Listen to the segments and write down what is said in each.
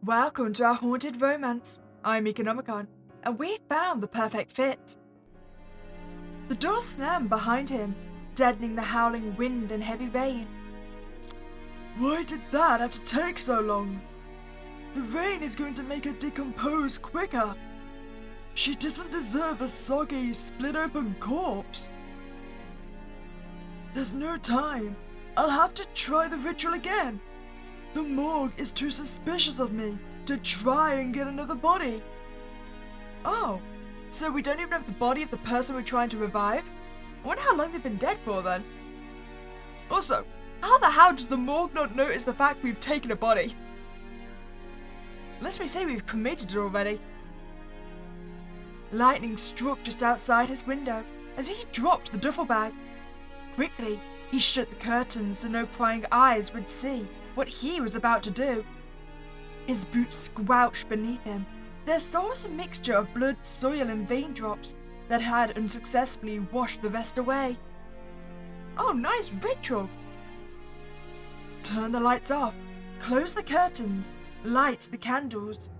Welcome to our haunted romance. I'm Meeka Nomicon, and we found the perfect fit. The door slammed behind him, deadening the howling wind and heavy rain. Why did that have to take so long? The rain is going to make her decompose quicker. She doesn't deserve a soggy, split-open corpse. There's no time. I'll have to try the ritual again. The morgue is too suspicious of me to try and get another body. Oh, so we don't even have the body of the person we're trying to revive? I wonder how long they've been dead for then. Also, how the hell does the morgue not notice the fact we've taken a body? Unless we say we've cremated it already. Lightning struck just outside his window as he dropped the duffel bag. Quickly, he shut the curtains so no prying eyes would see what he was about to do. His boots squelched beneath him. Their sole was a mixture of blood, soil, and vein drops that had unsuccessfully washed the rest away. Oh, nice ritual! Turn the lights off, close the curtains, light the candles.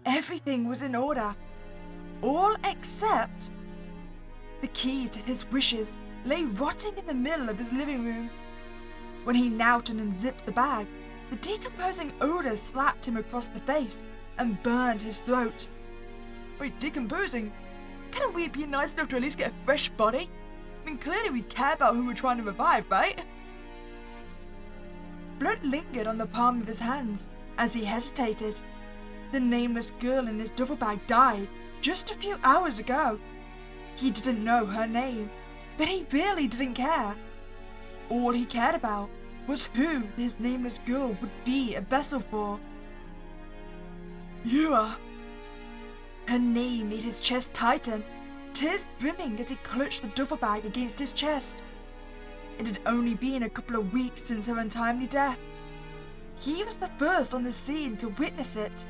Everything was in order. All except the key to his wishes lay rotting in the middle of his living room. When he knelt and unzipped the bag, the decomposing odor slapped him across the face and burned his throat. Wait, decomposing? Couldn't we be nice enough to at least get a fresh body? I mean, clearly we care about who we're trying to revive, right? Blood lingered on the palm of his hands as he hesitated. The nameless girl in his duffel bag died just a few hours ago. He didn't know her name, but he really didn't care. All he cared about was who this nameless girl would be a vessel for. Yua. Her name made his chest tighten, tears brimming as he clutched the duffel bag against his chest. It had only been a couple of weeks since her untimely death. He was the first on the scene to witness it.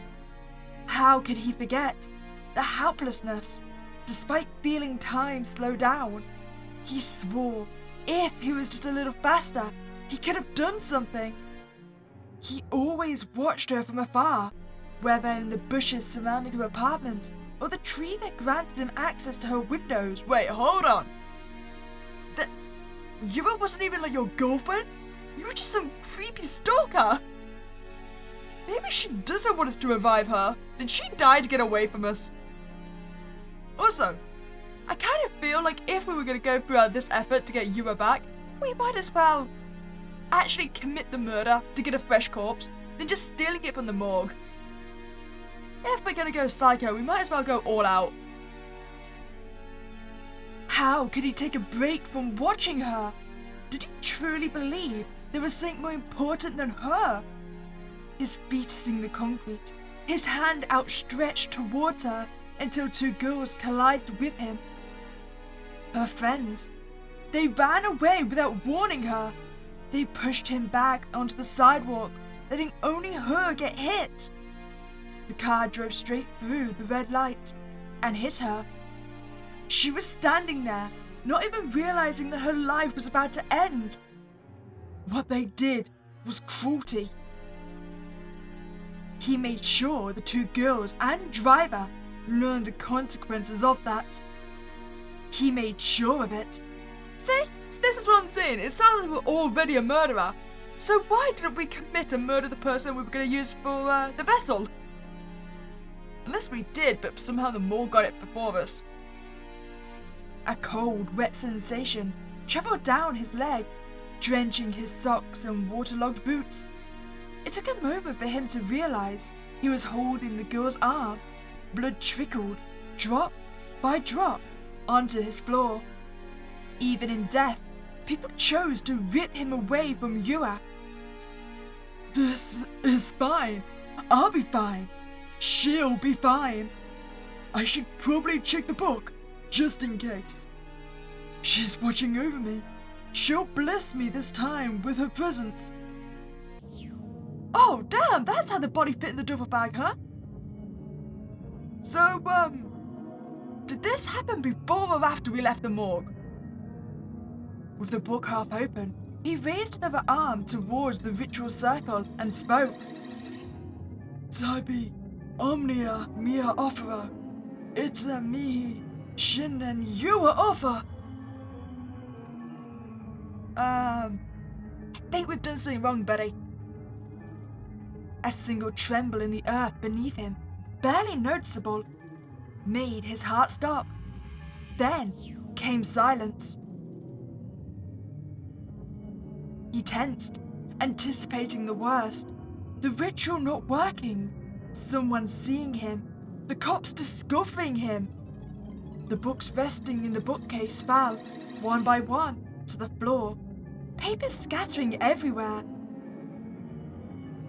How could he forget the helplessness, despite feeling time slow down? He swore if he was just a little faster, he could have done something. He always watched her from afar, whether in the bushes surrounding her apartment or the tree that granted him access to her windows. Wait, hold on. Yua wasn't even like your girlfriend? You were just some creepy stalker. Maybe she doesn't want us to revive her. Did she die to get away from us? Also, I kind of feel like if we were going to go through this effort to get Yua back, we might as well actually commit the murder to get a fresh corpse than just stealing it from the morgue. If we're going to go psycho, we might as well go all out. How could he take a break from watching her? Did he truly believe there was something more important than her? His feet hitting the concrete, his hand outstretched towards her until two girls collided with him. Her friends. They ran away without warning her. They pushed him back onto the sidewalk, letting only her get hit. The car drove straight through the red light and hit her. She was standing there, not even realizing that her life was about to end. What they did was cruelty. He made sure the two girls and driver learned the consequences of that. He made sure of it. See? This is what I'm saying. It sounds like we're already a murderer. So why didn't we commit and murder the person we were going to use for the vessel? Unless we did, but somehow the morgue got it before us. A cold, wet sensation traveled down his leg, drenching his socks and waterlogged boots. It took a moment for him to realize he was holding the girl's arm. Blood trickled, drop by drop, onto his floor. Even in death, people chose to rip him away from Yua. This is fine. I'll be fine. She'll be fine. I should probably check the book, just in case. She's watching over me. She'll bless me this time with her presence. Oh, damn, that's how the body fit in the duffel bag, huh? So, did this happen before or after we left the morgue? With the book half open, he raised another arm towards the ritual circle and spoke. Taibi, Omnia, Mia Offera, Itza Mihi, Shin and Yua Offer. I think we've done something wrong, buddy. A single tremble in the earth beneath him, barely noticeable, made his heart stop. Then came silence. He tensed, anticipating the worst. The ritual not working. Someone seeing him. The cops discovering him. The books resting in the bookcase fell, one by one, to the floor. Papers scattering everywhere.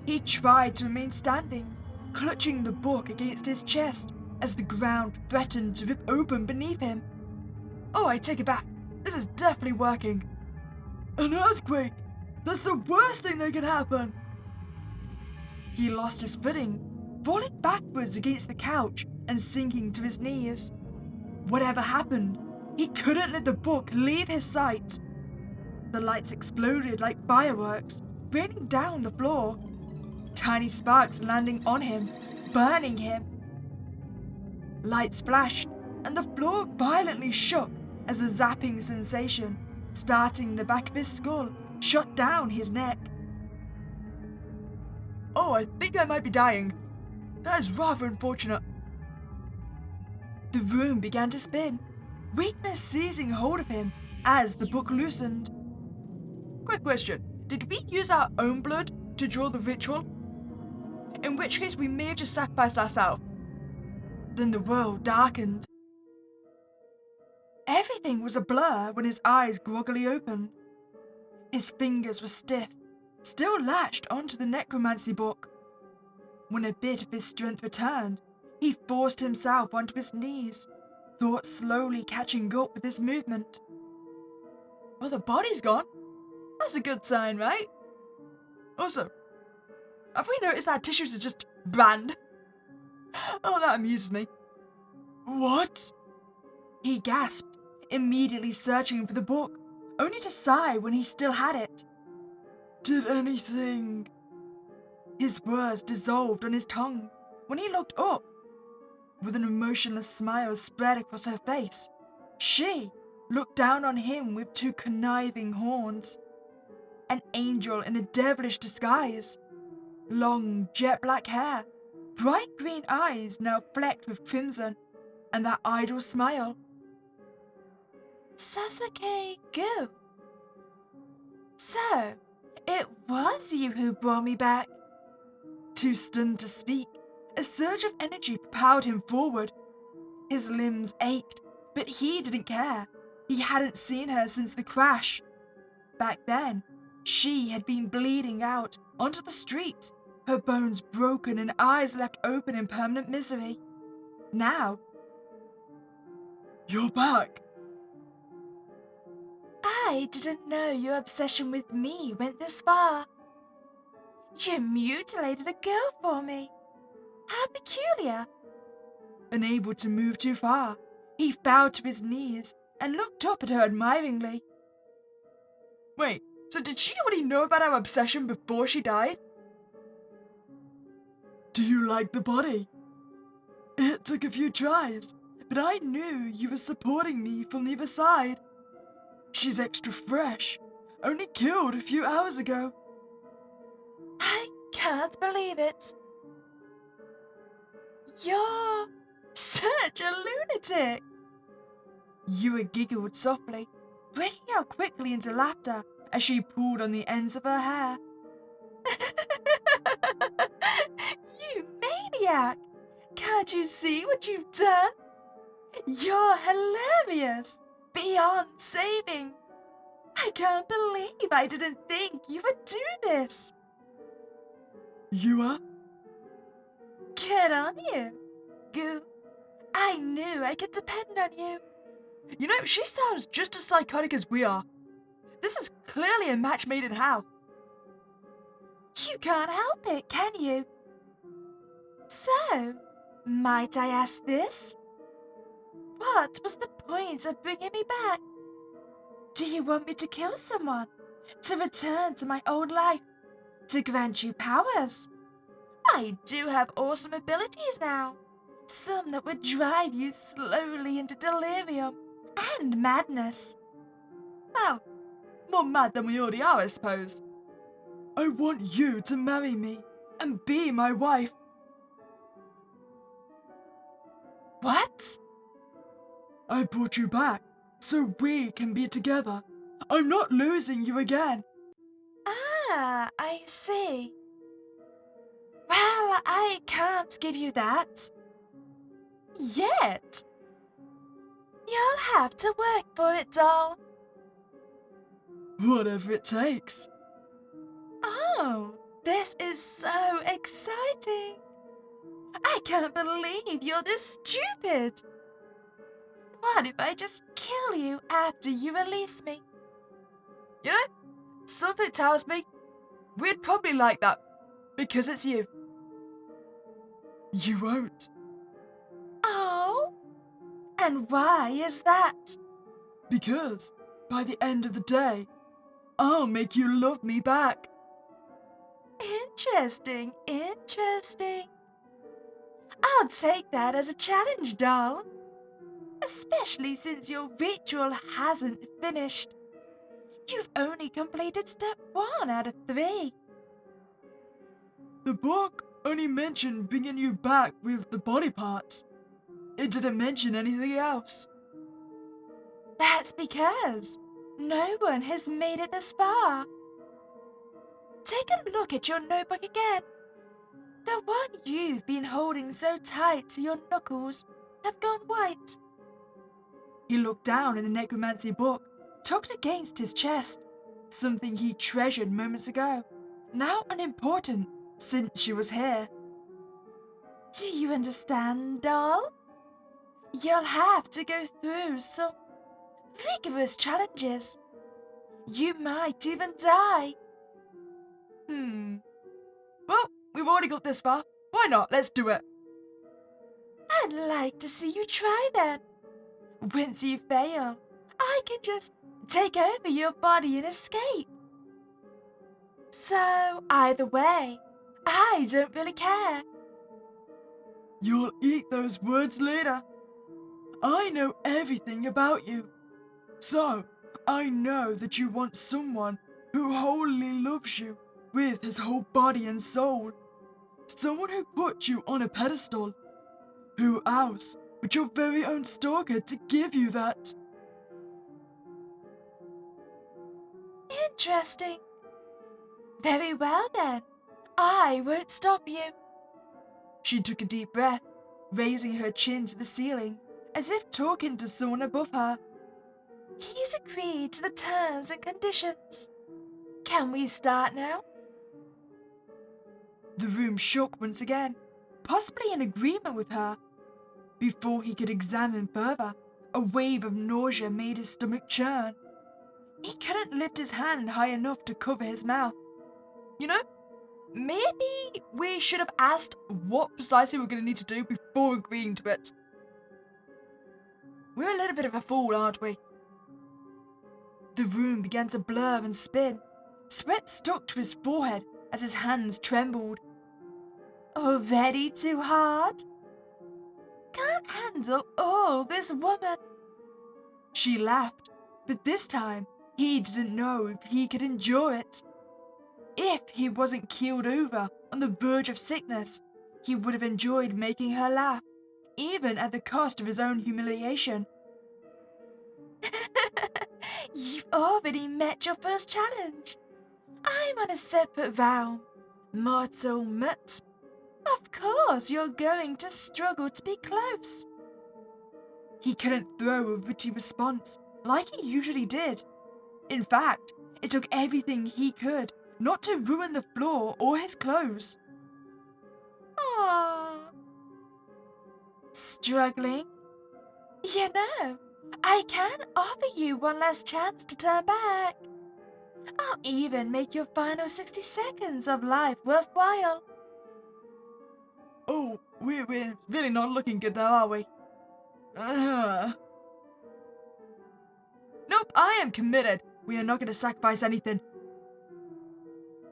He tried to remain standing, clutching the book against his chest as the ground threatened to rip open beneath him. Oh, I take it back. This is definitely working. An earthquake! That's the worst thing that can happen! He lost his footing, falling backwards against the couch and sinking to his knees. Whatever happened, he couldn't let the book leave his sight. The lights exploded like fireworks, raining down the floor. Tiny sparks landing on him, burning him. Lights flashed, and the floor violently shook as a zapping sensation, starting the back of his skull, shot down his neck. Oh, I think I might be dying. That is rather unfortunate. The room began to spin, weakness seizing hold of him as the book loosened. Quick question. Did we use our own blood to draw the ritual? In which case we may have just sacrificed ourselves. Then the world darkened. Everything was a blur when his eyes groggily opened. His fingers were stiff, still latched onto the necromancy book. When a bit of his strength returned, he forced himself onto his knees, thoughts slowly catching up with his movement. Well, the body's gone. That's a good sign, right? Also, have we noticed that tissues are just bland? Oh, that amuses me. What? He gasped, immediately searching for the book, only to sigh when he still had it. Did anything... His words dissolved on his tongue when he looked up. With an emotionless smile spread across her face, she looked down on him with two conniving horns. An angel in a devilish disguise. Long, jet-black hair, bright green eyes now flecked with crimson, and that idle smile. Sasuke, go. So, it was you who brought me back. Too stunned to speak, a surge of energy propelled him forward. His limbs ached, but he didn't care. He hadn't seen her since the crash. Back then, she had been bleeding out onto the street, her bones broken and eyes left open in permanent misery. Now... You're back. I didn't know your obsession with me went this far. You mutilated a girl for me. How peculiar. Unable to move too far, he fell to his knees and looked up at her admiringly. Wait, so did she already know about our obsession before she died? Do you like the body? It took a few tries, but I knew you were supporting me from the other side. She's extra fresh, only killed a few hours ago. I can't believe it. You're such a lunatic. Yua giggled softly, breaking out quickly into laughter as she pulled on the ends of her hair. You maniac! Can't you see what you've done? You're hilarious, beyond saving. I can't believe I didn't think you would do this. Yua? Good on you, Goo. I knew I could depend on you. You know, she sounds just as psychotic as we are. This is clearly a match made in hell. You can't help it, can you? So, might I ask this? What was the point of bringing me back? Do you want me to kill someone? To return to my old life? To grant you powers? I do have awesome abilities now. Some that would drive you slowly into delirium and madness. Well, more mad than we already are, I suppose. I want you to marry me and be my wife. What? I brought you back so we can be together. I'm not losing you again. Ah, I see. Well, I can't give you that. Yet. You'll have to work for it, doll. Whatever it takes. Oh, this is so exciting. I can't believe you're this stupid. What if I just kill you after you release me? You know, something tells me we'd probably like that because it's you. You won't. Oh? And why is that? Because by the end of the day, I'll make you love me back. Interesting, interesting. I'll take that as a challenge, doll. Especially since your ritual hasn't finished. You've only completed step 1 out of 3. The book only mentioned bringing you back with the body parts. It didn't mention anything else. That's because no one has made it this far. Take a look at your notebook again. The one you've been holding so tight to your knuckles have gone white. He looked down in the necromancy book, tucked against his chest, something he treasured moments ago, now unimportant since she was here. Do you understand, doll? You'll have to go through some rigorous challenges. You might even die. Well, we've already got this far. Why not? Let's do it. I'd like to see you try then. Once you fail, I can just take over your body and escape. So, either way, I don't really care. You'll eat those words later. I know everything about you. So, I know that you want someone who wholly loves you with his whole body and soul. Someone who puts you on a pedestal. Who else but your very own stalker to give you that? Interesting. Very well then. I won't stop you. She took a deep breath, raising her chin to the ceiling, as if talking to someone above her. He's agreed to the terms and conditions. Can we start now? The room shook once again, possibly in agreement with her. Before he could examine further, a wave of nausea made his stomach churn. He couldn't lift his hand high enough to cover his mouth. You know, maybe we should have asked what precisely we're going to need to do before agreeing to it. We're a little bit of a fool, aren't we? The room began to blur and spin. Sweat stuck to his forehead as his hands trembled. Already too hard? Can't handle all this woman. She laughed, but this time he didn't know if he could endure it. If he wasn't keeled over on the verge of sickness, he would have enjoyed making her laugh, even at the cost of his own humiliation. You've already met your first challenge. I'm on a separate realm. Mortal mutt. Of course you're going to struggle to be close. He couldn't throw a witty response like he usually did. In fact, it took everything he could not to ruin the floor or his clothes. Aww. Struggling? You know, I can offer you one last chance to turn back. I'll even make your final 60 seconds of life worthwhile. Oh, we're really not looking good there, are we? Nope, I am committed. We are not going to sacrifice anything.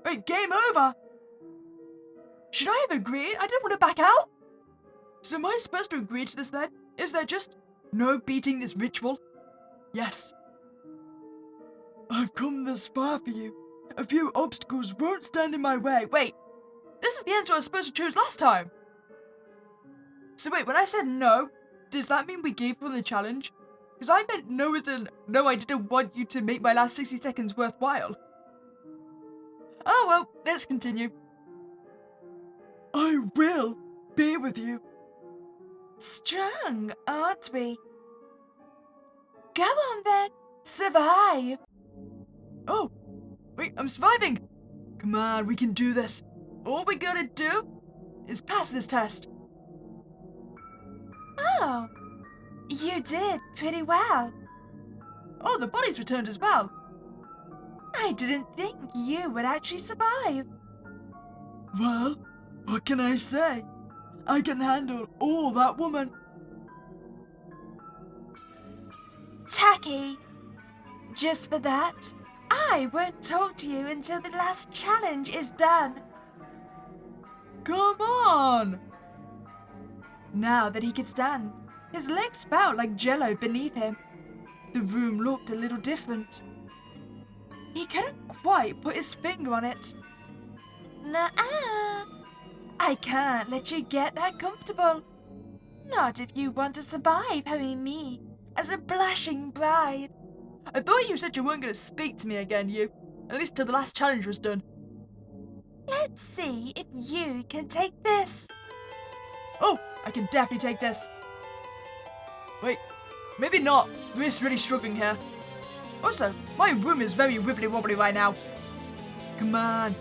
Wait, game over! should I have agreed? I didn't want to back out. So am I supposed to agree to this then? Is there just no beating this ritual? Yes. I've come this far for you. A few obstacles won't stand in my way. Wait, this is the answer I was supposed to choose last time. So wait, when I said no, does that mean we gave up on the challenge? Because I meant no as in, no, I didn't want you to make my last 60 seconds worthwhile. Oh well, let's continue. I will be with you. Strong, aren't we? Go on then, survive. Oh, wait, I'm surviving. Come on, we can do this. All we gotta do is pass this test. Oh, you did pretty well. Oh, the body's returned as well. I didn't think you would actually survive. Well, what can I say? I can handle all that woman. Tacky. Just for that, I won't talk to you until the last challenge is done. Come on! Now that he could stand, his legs felt like jello beneath him. The room looked a little different. He couldn't quite put his finger on it. Nuh-uh. I can't let you get that comfortable. Not if you want to survive having me as a blushing bride. I thought you said you weren't going to speak to me again, you. At least till the last challenge was done. Let's see if you can take this. Oh, I can definitely take this. Wait, maybe not. We're really struggling here. Also, my room is very wibbly-wobbly right now. Come on.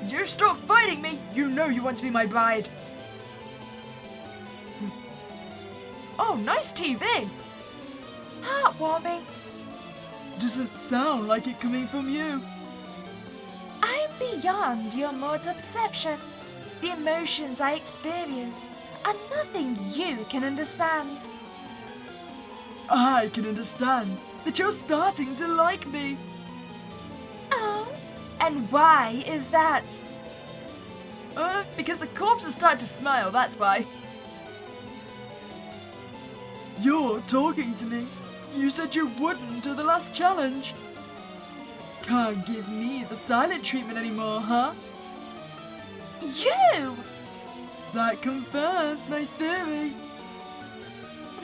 You stop fighting me. You know you want to be my bride. Oh, nice TV. Heartwarming. Doesn't sound like it coming from you. I'm beyond your mortal perception. The emotions I experience are nothing you can understand. I can understand that you're starting to like me. Oh, and why is that? Because the corpses started to smile, that's why. You're talking to me. You said you wouldn't until the last challenge. Can't give me the silent treatment anymore, huh? You! That confirms my theory.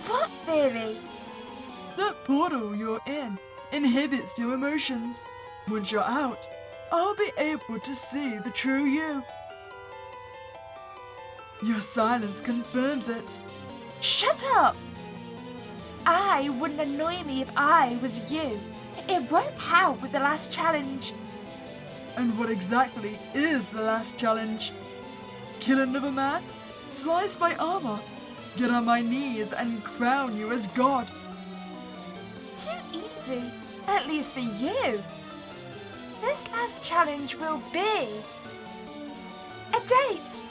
What theory? That portal you're in inhibits your emotions. Once you're out, I'll be able to see the true you. Your silence confirms it. Shut up! I wouldn't annoy me if I was you. It won't help with the last challenge. And what exactly is the last challenge? Kill another man? Slice my armor? Get on my knees and crown you as God? Too easy, at least for you. This last challenge will be a date.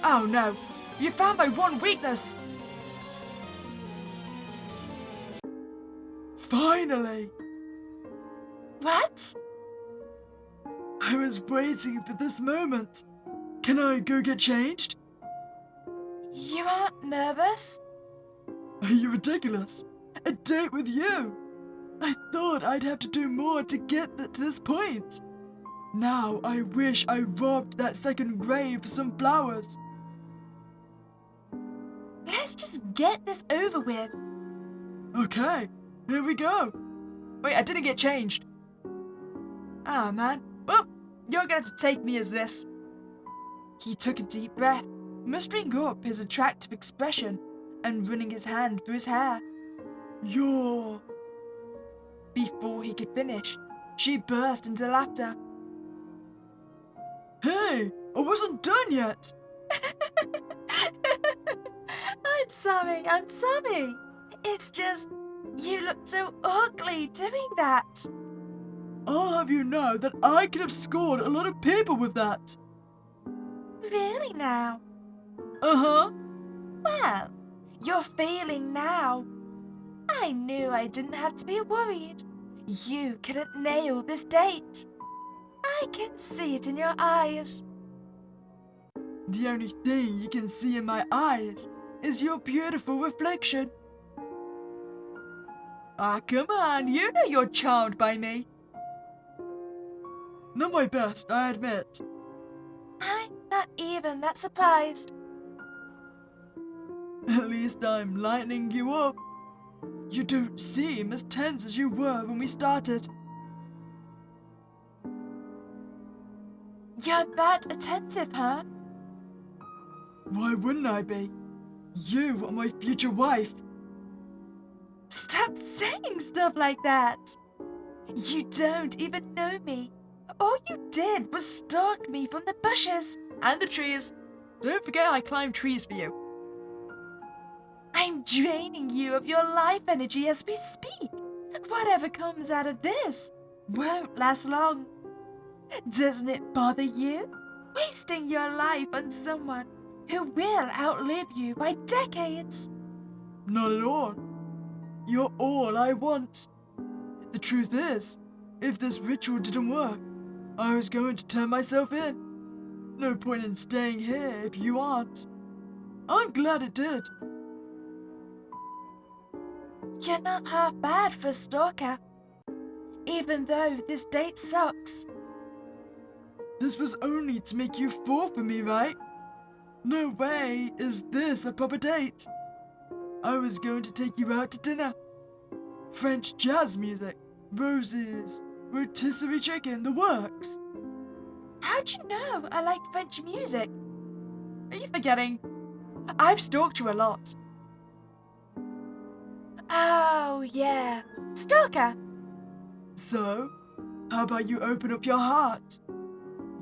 Oh no, you found my one weakness. Finally! What? I was waiting for this moment. Can I go get changed? You aren't nervous? Are you ridiculous? A date with you? I thought I'd have to do more to get to this point. Now I wish I robbed that second grave for some flowers. Let's just get this over with. Okay, here we go. Wait, I didn't get changed. Ah, man. Well, you're gonna have to take me as this. He took a deep breath, mustering up his attractive expression and running his hand through his hair. You're... Before he could finish, she burst into laughter. Hey, I wasn't done yet. I'm sorry. It's just, you look so ugly doing that. I'll have you know that I could have scored a lot of people with that. Really now? Uh-huh. Well, you're failing now. I knew I didn't have to be worried. You couldn't nail this date. I can see it in your eyes. The only thing you can see in my eyes is your beautiful reflection. Ah, come on, you know you're charmed by me. Not my best, I admit. I'm not even that surprised. At least I'm lightening you up. You don't seem as tense as you were when we started. You're that attentive, huh? Why wouldn't I be? You are my future wife. Stop saying stuff like that. You don't even know me. All you did was stalk me from the bushes. And the trees. Don't forget I climbed trees for you. I'm draining you of your life energy as we speak. Whatever comes out of this won't last long. Doesn't it bother you? Wasting your life on someone who will outlive you by decades. Not at all. You're all I want. The truth is, if this ritual didn't work, I was going to turn myself in. No point in staying here if you aren't. I'm glad it did. You're not half bad for a stalker. Even though this date sucks. This was only to make you fall for me, right? No way is this a proper date. I was going to take you out to dinner. French jazz music, roses, rotisserie chicken, the works. How'd you know I like French music? Are you forgetting? I've stalked you a lot. Oh, yeah. Stalker. So, how about you open up your heart?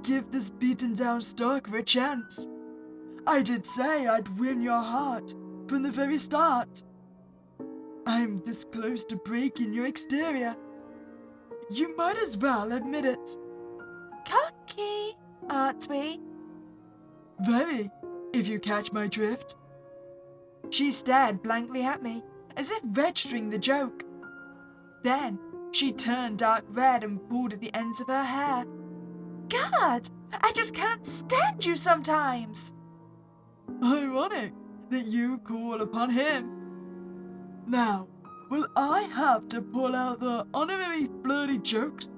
Give this beaten down stalker a chance. I did say I'd win your heart from the very start. I'm this close to breaking your exterior. You might as well admit it. Cocky, aren't we? Very, if you catch my drift. She stared blankly at me, as if registering the joke. Then she turned dark red and pulled at the ends of her hair. God, I just can't stand you sometimes. Ironic that you call upon him. Now, will I have to pull out the honorary flirty jokes,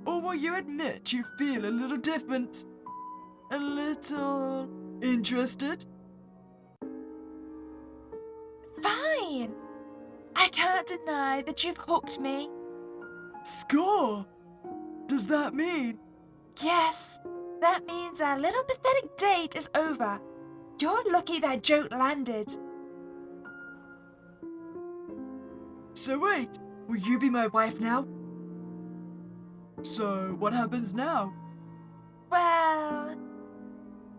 or will you admit you feel a little different? A little interested? Fine. I can't deny that you've hooked me. Score! Does that mean? Yes, that means our little pathetic date is over. You're lucky that joke landed. So wait, will you be my wife now? So what happens now? Well,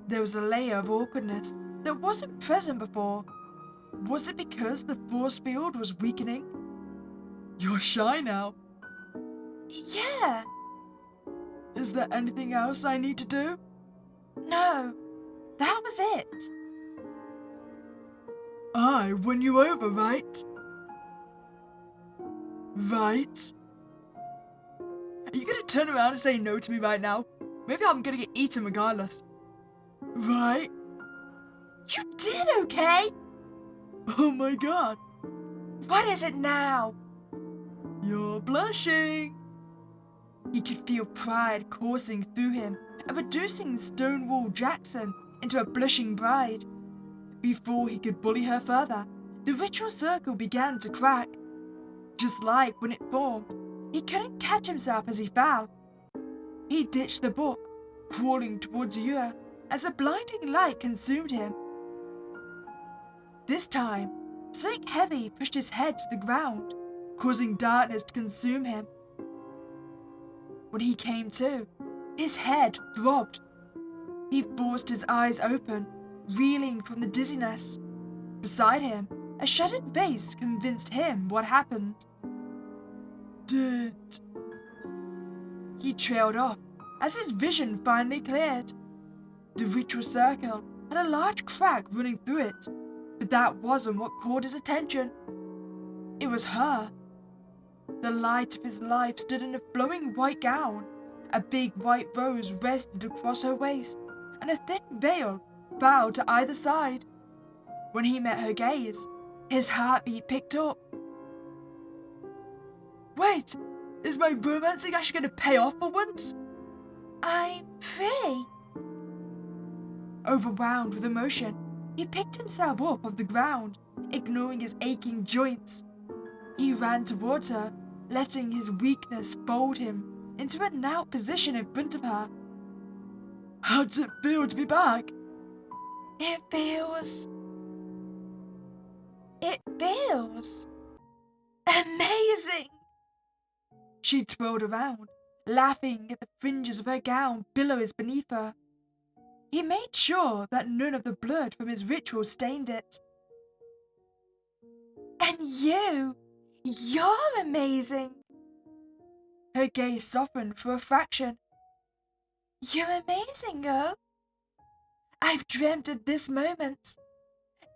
there was a layer of awkwardness that wasn't present before. Was it because the force field was weakening? You're shy now. Yeah. Is there anything else I need to do? No, that was it. I won you over, right? Right? Are you gonna turn around and say no to me right now? Maybe I'm gonna get eaten regardless. Right? You did okay. Oh my god. What is it now? You're blushing. He could feel pride coursing through him and reducing Stonewall Jackson into a blushing bride. Before he could bully her further, the ritual circle began to crack. Just like when it formed, he couldn't catch himself as he fell. He ditched the book, crawling towards Yua as a blinding light consumed him. This time, something heavy pushed his head to the ground, causing darkness to consume him. When he came to, his head throbbed. He forced his eyes open, reeling from the dizziness. Beside him, a shuttered face convinced him what happened. Did... He trailed off as his vision finally cleared. The ritual circle had a large crack running through it, but that wasn't what caught his attention. It was her. The light of his life stood in a flowing white gown. A big white rose rested across her waist, and a thin veil bowed to either side. When he met her gaze, his heartbeat picked up. Wait, is my romancing actually going to pay off for once? I'm free. Overwhelmed with emotion, he picked himself up off the ground, ignoring his aching joints. He ran towards her, letting his weakness fold him into a knelt position in front of her. How does it feel to be back? It feels amazing. She twirled around, laughing at the fringes of her gown billows beneath her. He made sure that none of the blood from his ritual stained it. And you're amazing. Her gaze softened for a fraction. You're amazing, girl. I've dreamt of this moment.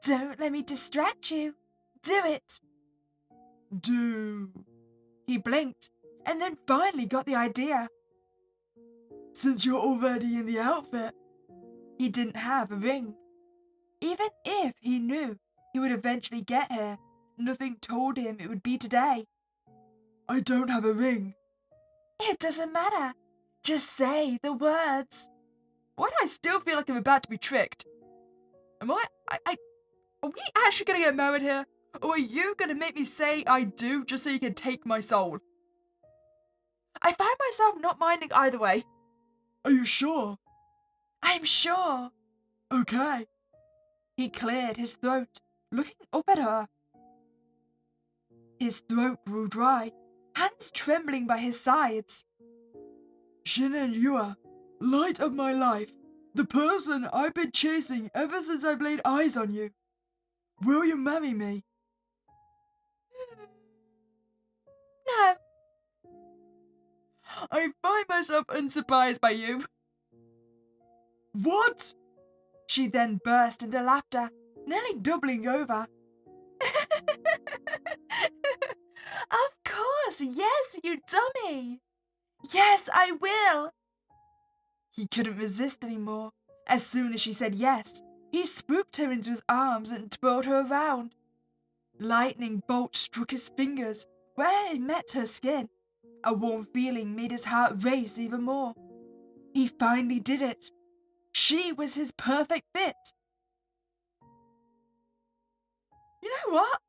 Don't let me distract you. Do it. Do. He blinked and then finally got the idea. Since you're already in the outfit. He didn't have a ring. Even if he knew he would eventually get here, nothing told him it would be today. I don't have a ring. It doesn't matter. Just say the words. Why do I still feel like I'm about to be tricked? Am I are we actually gonna get married here? Or are you gonna make me say I do just so you can take my soul? I find myself not minding either way. Are you sure? I'm sure. Okay. He cleared his throat, looking up at her. His throat grew dry, hands trembling by his sides. Shin Yua, light of my life, the person I've been chasing ever since I've laid eyes on you. Will you marry me? No. I find myself unsurprised by you. What? She then burst into laughter, nearly doubling over. Of course, yes, you dummy. Yes, I will. He couldn't resist anymore. As soon as she said yes, he swooped her into his arms and twirled her around. Lightning bolts struck his fingers where it met her skin. A warm feeling made his heart race even more. He finally did it. She was his perfect fit. You know what?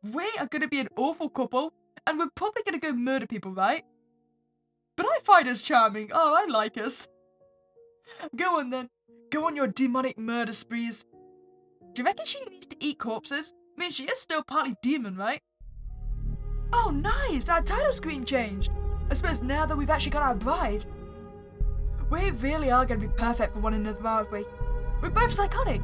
We are going to be an awful couple, and we're probably going to go murder people, right? But I find us charming. Oh, I like us. Go on then. Go on your demonic murder sprees. Do you reckon she needs to eat corpses? I mean, she is still partly demon, right? Oh, nice! Our title screen changed. I suppose now that we've actually got our bride. We really are going to be perfect for one another, aren't we? We're both psychotic.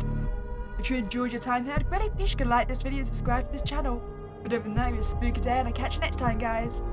If you enjoyed your time here, I'd really appreciate you could like this video and subscribe to this channel. But other than that, it was a spooky day and I'll catch you next time, guys.